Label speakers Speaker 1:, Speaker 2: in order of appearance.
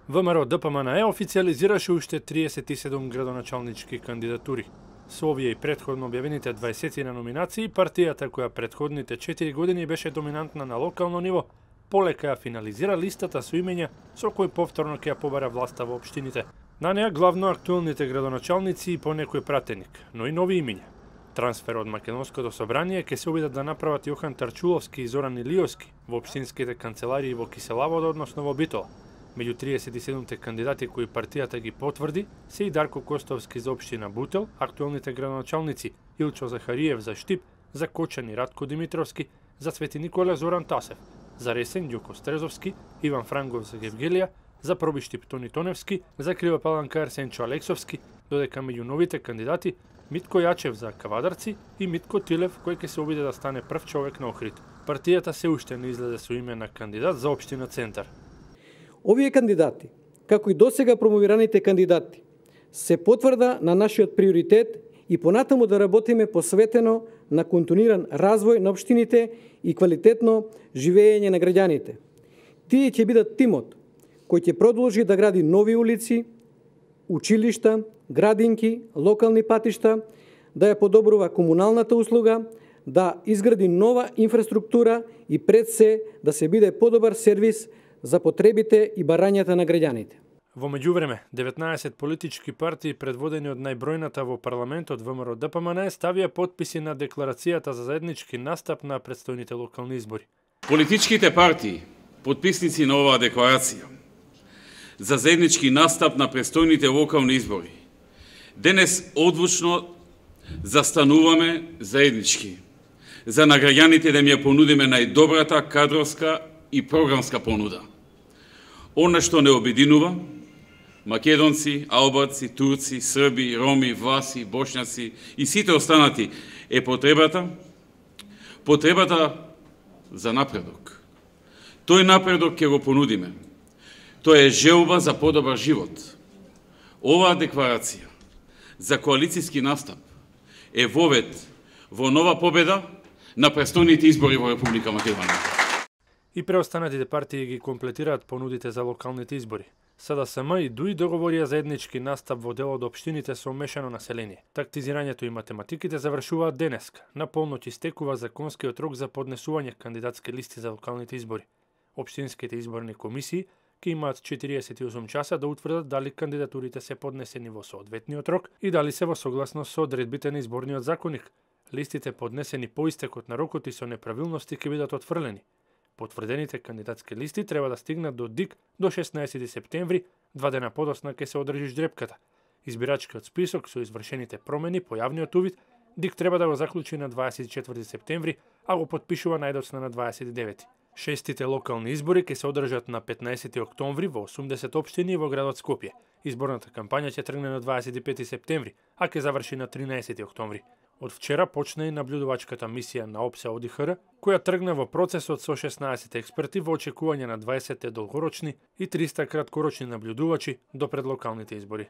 Speaker 1: ВМРО ДПМНЕ официализираше уште 37 градоначалнички кандидатури. Со овие и претходно објавените 20 на номинации, партијата која претходните 4 години беше доминантна на локално ниво, полека ја финализира листата со имења со кои повторно ќе ја побара власта во општините. На неа главно актуелните градоначалници и по некој пратеник, но и нови имења. Трансфер од Македонското собрание ќе се обидат да направат Јохан Тарчуловски и Зоран Илиовски во општинските канцеларии во Киселавода, односно во Битола. Меѓу 37-те кандидати кои партијата ги потврди се и Дарко Костовски за општина Бутел, актуелните градоначалници Илчо Захариев за Штип, за Кочани Радко Димитровски, за Свети Никола Зоран Тасев, за Ресен Ѓуко Стрезовски, Иван Франгов за Гевгелија, за Пробиштип Тони Тоневски, за Крива Паланка Арсенчо Алексовски, додека меѓу новите кандидати Митко Јачев за Кавадарци и Митко Тилев кој ќе се обиде да стане прв човек на Охрид. Партијата се уште не излезе со име на кандидат за општина Центар.
Speaker 2: Овие кандидати, како и досега промовираните кандидати, се потврда на нашиот приоритет и понатаму да работиме посветено на континуиран развој на општините и квалитетно живење на граѓаните. Тие ќе бидат тимот кој ќе продолжи да гради нови улици, училишта, градинки, локални патишта, да ја подобрува комуналната услуга, да изгради нова инфраструктура и пред се да се биде подобар сервис за потребите и барањата на граѓаните.
Speaker 1: Во меѓувреме, 19 политички партии предводени од најбројната во парламентот ВМРО ДПМНЕ ставија подписи на декларацијата за заеднички настап на претстојните локални избори.
Speaker 3: Политичките партии, подписници на оваа декларација за заеднички настап на претстојните локални избори, денес одлучно застануваме заеднички за на граѓаните да им ја понудиме најдобрата кадровска и програмска понуда. Она што не обединува македонци, албаци, турци, срби, роми, власи, бошњаци и сите останати е потребата за напредок. Тој напредок ќе го понудиме. Тоа е желба за подобар живот. Оваа декларација за коалицијски настап е вовед во нова победа на престојните избори во Република Македонија.
Speaker 1: И преостанатите партии ги комплетираат понудите за локалните избори. СДСМ и ДУИ договорија заеднички настап во дел од општините со мешано население. Тактизирањето и математиките завршуваат денеска. На полноќ истекува законскиот рок за поднесување кандидатски листи за локалните избори. Општинските изборни комисии ќе имаат 48 часа да утврдат дали кандидатурите се поднесени во соодветниот рок и дали се во согласност со одредбите на изборниот законник. Листите поднесени по истекот на рокот и со неправилности ќе бидат отфрлени. Потврдените кандидатски листи треба да стигнат до ДИК до 16 септември, 2 дена подосна ќе се одржи ждрепката. Избирачкиот список со извршените промени по јавниот увид ДИК треба да го заклучи на 24 септември, а го потпишува најдоцна на 29. Шестите локални избори ќе се одржат на 15 октомври во 80 општини во градот Скопје. Изборната кампања ќе тргне на 25 септември, а ќе заврши на 13 октомври. Од вчера почна и наблюдувачката мисија на ОПСЕ ОДИХР, која тргна во процесот со 16 експерти во очекување на 20 долгорочни и 300 краткорочни наблюдувачи до пред локалните избори.